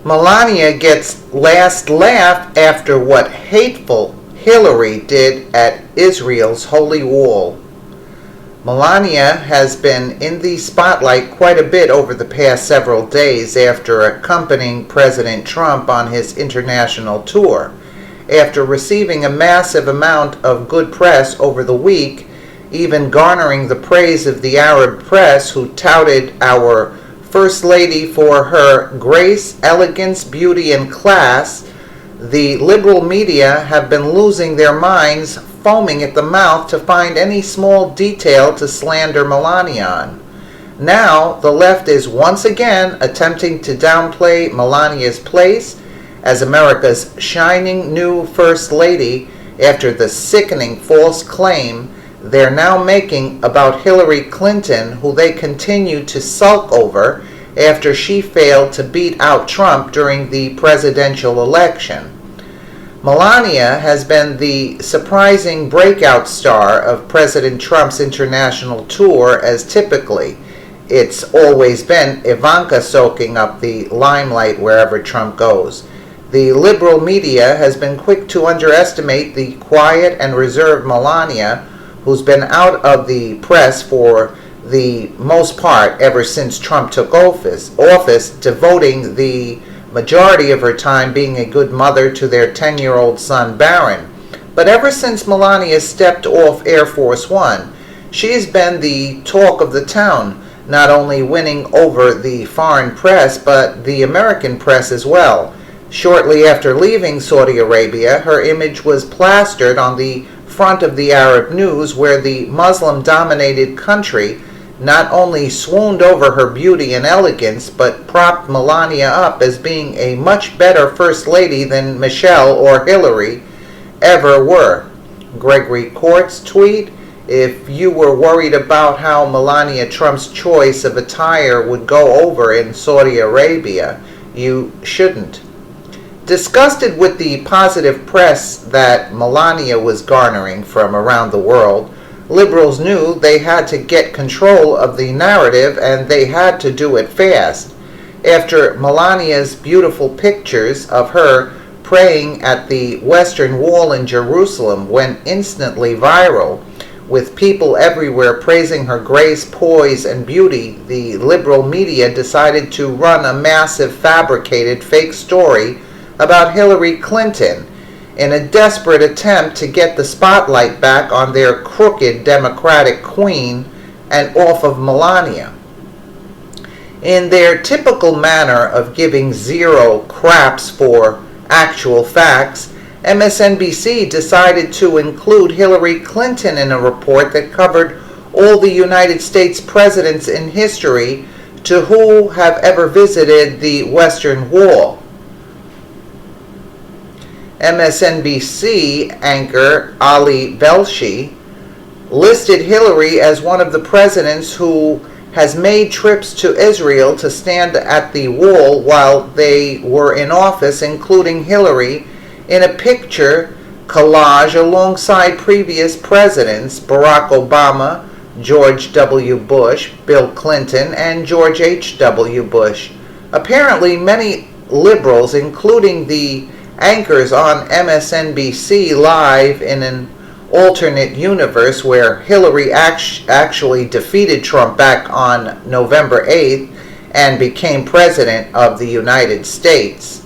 Melania gets last laugh after what Hateful Hillary did at Israel's Holy Wall. Melania has been in the spotlight quite a bit over the past several days after accompanying President Trump on his international tour. After receiving a massive amount of good press over the week, even garnering the praise of the Arab press, who touted our First Lady for her grace, elegance, beauty, and class, the liberal media have been losing their minds, foaming at the mouth to find any small detail to slander Melania on. Now, the left is once again attempting to downplay Melania's place as America's shining new First Lady after the sickening false claim they're now making about Hillary Clinton, who they continue to sulk over after she failed to beat out Trump during the presidential election. Melania has been the surprising breakout star of President Trump's international tour, as typically it's always been Ivanka soaking up the limelight wherever Trump goes. The liberal media has been quick to underestimate the quiet and reserved Melania, who's been out of the press for the most part ever since Trump took office, devoting the majority of her time being a good mother to their 10-year-old son Barron. But ever since Melania stepped off Air Force One, she's been the talk of the town, not only winning over the foreign press but the American press as well. Shortly after leaving Saudi Arabia, her image was plastered on the front of the Arab news, where the Muslim-dominated country not only swooned over her beauty and elegance, but propped Melania up as being a much better First Lady than Michelle or Hillary ever were. Gregory Court's tweet: "If you were worried about how Melania Trump's choice of attire would go over in Saudi Arabia, you shouldn't." Disgusted with the positive press that Melania was garnering from around the world, liberals knew they had to get control of the narrative, and they had to do it fast. After Melania's beautiful pictures of her praying at the Western Wall in Jerusalem went instantly viral, with people everywhere praising her grace, poise, and beauty, the liberal media decided to run a massive fabricated fake story about Hillary Clinton in a desperate attempt to get the spotlight back on their crooked Democratic queen and off of Melania. In their typical manner of giving zero craps for actual facts, MSNBC decided to include Hillary Clinton in a report that covered all the United States presidents in history to who have ever visited the Western Wall. MSNBC anchor Ali Velshi listed Hillary as one of the presidents who has made trips to Israel to stand at the wall while they were in office, including Hillary in a picture collage alongside previous presidents Barack Obama, George W. Bush, Bill Clinton, and George H.W. Bush. Apparently, many liberals, including the anchors on MSNBC Live in an alternate universe where Hillary actually defeated Trump back on November 8th and became president of the United States.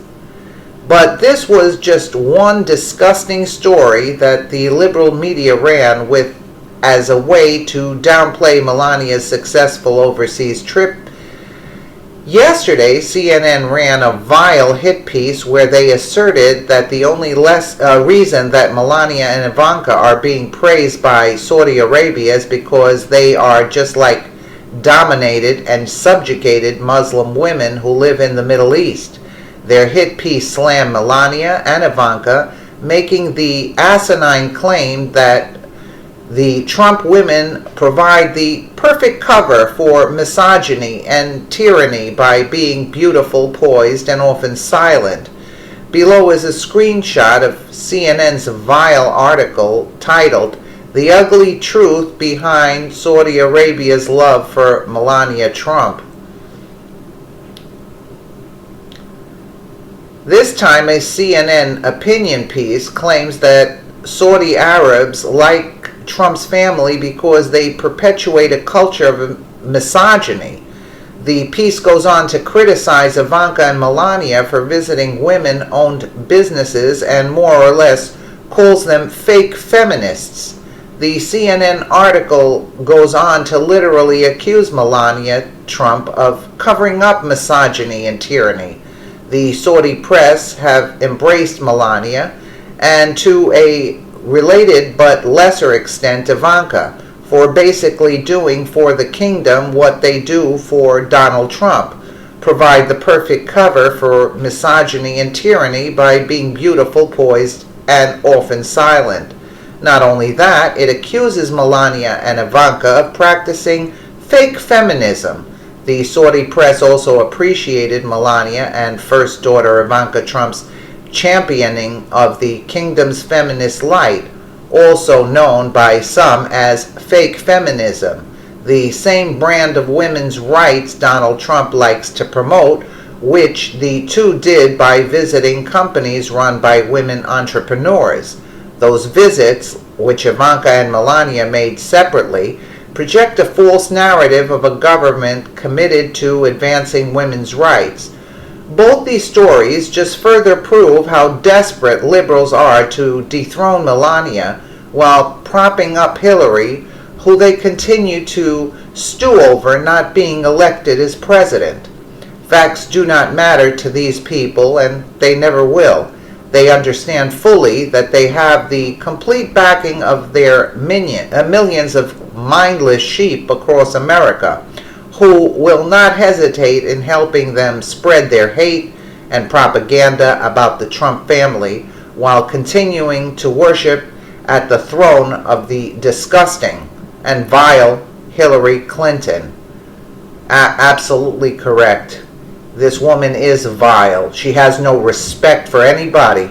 But this was just one disgusting story that the liberal media ran with as a way to downplay Melania's successful overseas trip. Yesterday, CNN ran a vile hit piece where they asserted that the only reason that Melania and Ivanka are being praised by Saudi Arabia is because they are just like dominated and subjugated Muslim women who live in the Middle East. Their hit piece slammed Melania and Ivanka, making the asinine claim that the Trump women provide the perfect cover for misogyny and tyranny by being beautiful, poised, and often silent. Below is a screenshot of CNN's vile article titled "The Ugly Truth Behind Saudi Arabia's Love for Melania Trump." This time, a CNN opinion piece claims that Saudi Arabs like Trump's family because they perpetuate a culture of misogyny. The piece goes on to criticize Ivanka and Melania for visiting women-owned businesses and more or less calls them fake feminists. The CNN article goes on to literally accuse Melania Trump of covering up misogyny and tyranny. The Saudi press have embraced Melania and to a related but lesser extent Ivanka for basically doing for the kingdom what they do for Donald Trump, provide the perfect cover for misogyny and tyranny by being beautiful, poised, and often silent. Not only that, it accuses Melania and Ivanka of practicing fake feminism. The Saudi press also appreciated Melania and first daughter Ivanka Trump's championing of the kingdom's feminist light, also known by some as fake feminism, the same brand of women's rights Donald Trump likes to promote, which the two did by visiting companies run by women entrepreneurs. Those visits, which Ivanka and Melania made separately, project a false narrative of a government committed to advancing women's rights. Both these stories just further prove how desperate liberals are to dethrone Melania while propping up Hillary, who they continue to stew over not being elected as president. Facts do not matter to these people, and they never will. They understand fully that they have the complete backing of their millions of mindless sheep across America, who will not hesitate in helping them spread their hate and propaganda about the Trump family while continuing to worship at the throne of the disgusting and vile Hillary Clinton. Absolutely correct. This woman is vile. She has no respect for anybody.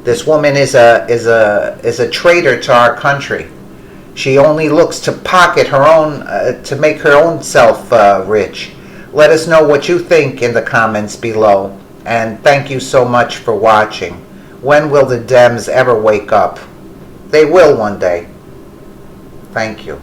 This woman is a traitor to our country. She only looks to pocket her own, to make her own self rich. Let us know what you think in the comments below. And thank you so much for watching. When will the Dems ever wake up? They will one day. Thank you.